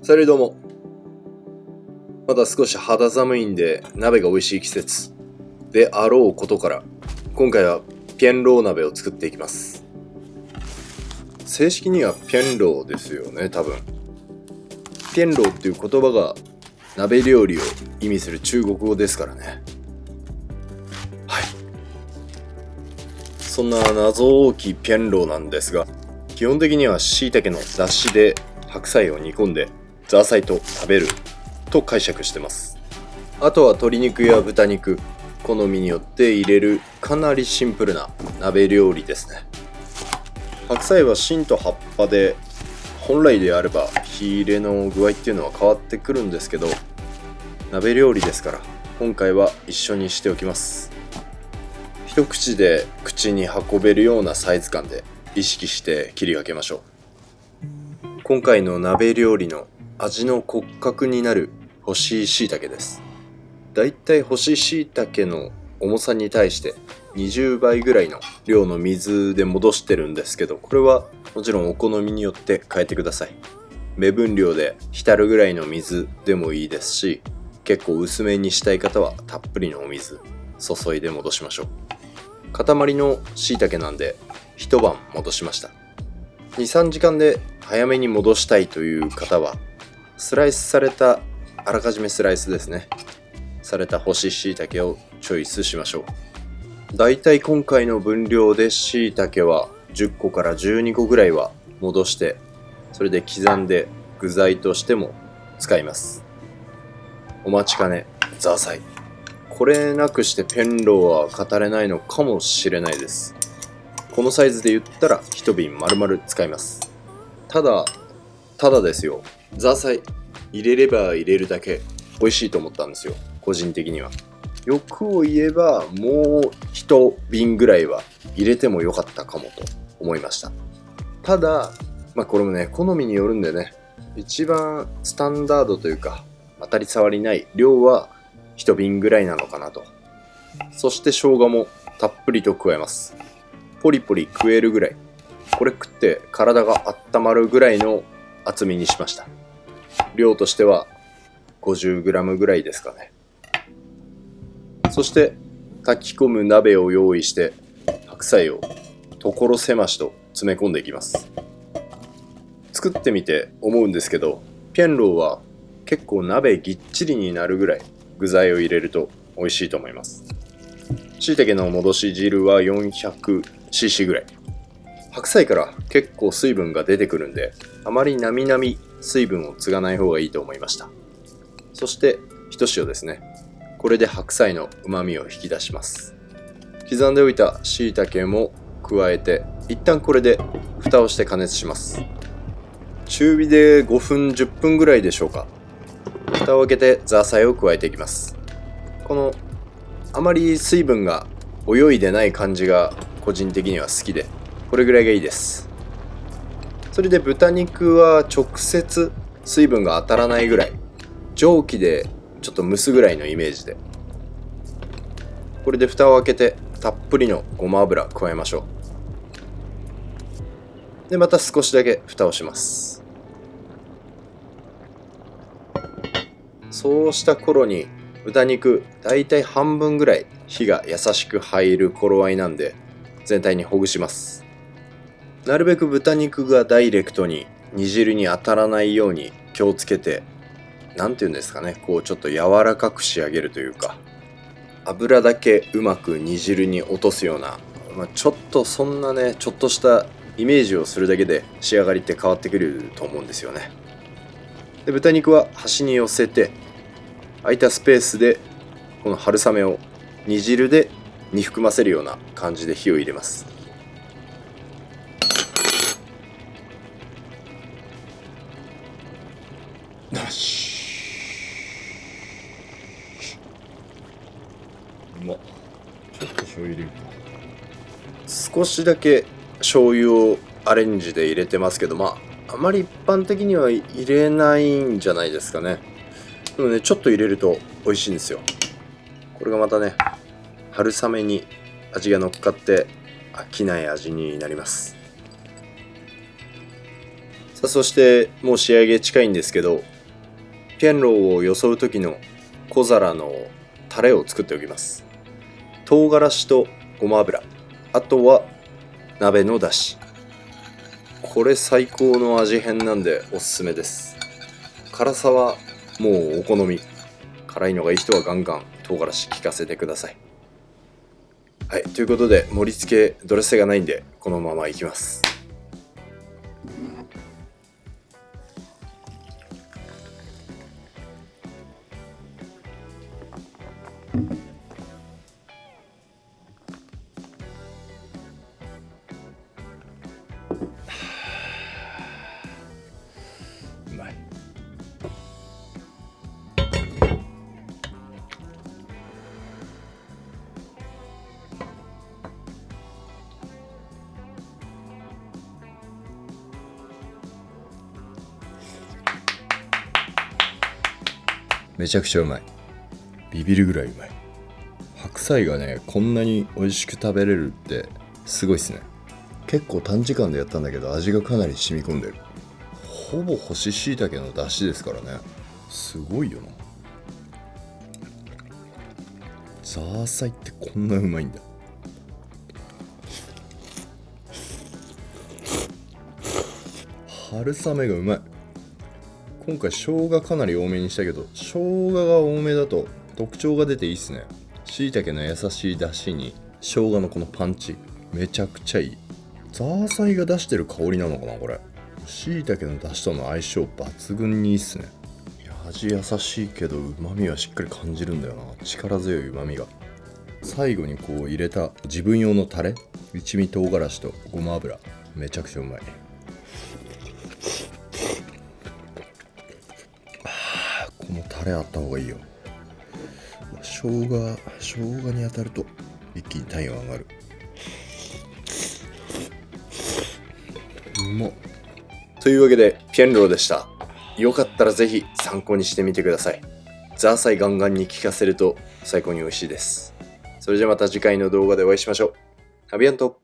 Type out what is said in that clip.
それどうも。まだ少し肌寒いんで鍋が美味しい季節であろうことから、今回はピエンロー鍋を作っていきます。正式にはピエンローですよね、多分。ピエンローっていう言葉が鍋料理を意味する中国語ですからね。はい。そんな謎多きピエンローなんですが、基本的には椎茸の出汁で白菜を煮込んでザーサイと食べると解釈してます。あとは鶏肉や豚肉、好みによって入れるかなりシンプルな鍋料理ですね。白菜は芯と葉っぱで、本来であれば火入れの具合っていうのは変わってくるんですけど、鍋料理ですから今回は一緒にしておきます。一口で口に運べるようなサイズ感で意識して切り分けましょう。今回の鍋料理の味の骨格になる干し椎茸です。だいたい干し椎茸の重さに対して20倍ぐらいの量の水で戻してるんですけど、これはもちろんお好みによって変えてください。目分量で浸るぐらいの水でもいいですし、結構薄めにしたい方はたっぷりのお水注いで戻しましょう。塊の椎茸なんで一晩戻しました。2、3時間で早めに戻したいという方は、スライスされた、あらかじめスライスですね、された干し椎茸をチョイスしましょう。だいたい今回の分量で椎茸は10個から12個ぐらいは戻して、それで刻んで具材としても使います。お待ちかね、ザーサイ。これなくしてピエンローは語れないのかもしれないです。このサイズで言ったら一瓶丸々使います。ただですよ、ザーサイ入れれば入れるだけ美味しいと思ったんですよ、個人的には。欲を言えばもう一瓶ぐらいは入れてもよかったかもと思いました。ただこれもね、好みによるんでね、一番スタンダードというか当たり障りない量は一瓶ぐらいなのかなと。そして生姜もたっぷりと加えます。ポリポリ食えるぐらい、これ食って体が温まるぐらいの厚みにしました。量としては 50g ぐらいですかね。そして炊き込む鍋を用意して、白菜を所狭しと詰め込んでいきます。作ってみて思うんですけど、ピエンローは結構鍋ぎっちりになるぐらい具材を入れると美味しいと思います。椎茸の戻し汁は 400cc ぐらい。白菜から結構水分が出てくるんで、あまりなみなみ水分を継がない方がいいと思いました。そしてひと塩ですね。これで白菜の旨味を引き出します。刻んでおいた椎茸も加えて、一旦これで蓋をして加熱します。中火で5分10分ぐらいでしょうか。蓋を開けてザーサイを加えていきます。このあまり水分が泳いでない感じが個人的には好きで、これぐらいがいいです。それで豚肉は直接水分が当たらないぐらい、蒸気でちょっと蒸すぐらいのイメージで、これで蓋を開けてたっぷりのごま油加えましょう。でまた少しだけ蓋をします。そうした頃に豚肉だいたい半分ぐらい火が優しく入る頃合いなんで、全体にほぐします。なるべく豚肉がダイレクトに煮汁に当たらないように気をつけて、なんていうんですかね、こうちょっと柔らかく仕上げるというか、油だけうまく煮汁に落とすような、ちょっとそんなね、ちょっとしたイメージをするだけで仕上がりって変わってくると思うんですよね。で豚肉は端に寄せて、空いたスペースでこの春雨を煮汁で煮含ませるような感じで火を入れます。よし。うまっ。ちょっと醤油入れるか。少しだけ醤油をアレンジで入れてますけど、あまり一般的には入れないんじゃないですかね。でもね、ちょっと入れると美味しいんですよ。これがまたね、春雨に味が乗っかって飽きない味になります。さあ、そしてもう仕上げ近いんですけど、ピエンローをよそう時の小皿のタレを作っておきます。唐辛子とごま油、あとは鍋のだし。これ最高の味変なんでおすすめです。辛さはもうお好み。辛いのがいい人はガンガン唐辛子効かせてください。はい、ということで盛り付けドレッシングがないんでこのままいきます。うまい。めちゃくちゃうまい。ビビるぐらいうまい。白菜がねこんなに美味しく食べれるってすごいっすね。結構短時間でやったんだけど味がかなり染み込んでる。ほぼ干し椎茸の出汁ですからね。すごいよな。ザーサイってこんなうまいんだ。春雨がうまい。今回生姜かなり多めにしたけど、生姜が多めだと特徴が出ていいっすね。椎茸の優しい出汁に生姜のこのパンチめちゃくちゃいい。ザーサイが出してる香りなのかなこれ。椎茸の出汁との相性抜群にいいっすね。いや味優しいけど旨味はしっかり感じるんだよな。力強い旨味が。最後にこう入れた自分用のタレ、一味唐辛子とごま油、めちゃくちゃうまい。このタレあった方がいいよ。生姜に当たると一気に体温上がる。うまっ。というわけでピエンローでした。よかったらぜひ参考にしてみてください。ザーサイガンガンに効かせると最高に美味しいです。それじゃまた次回の動画でお会いしましょう。アビアント。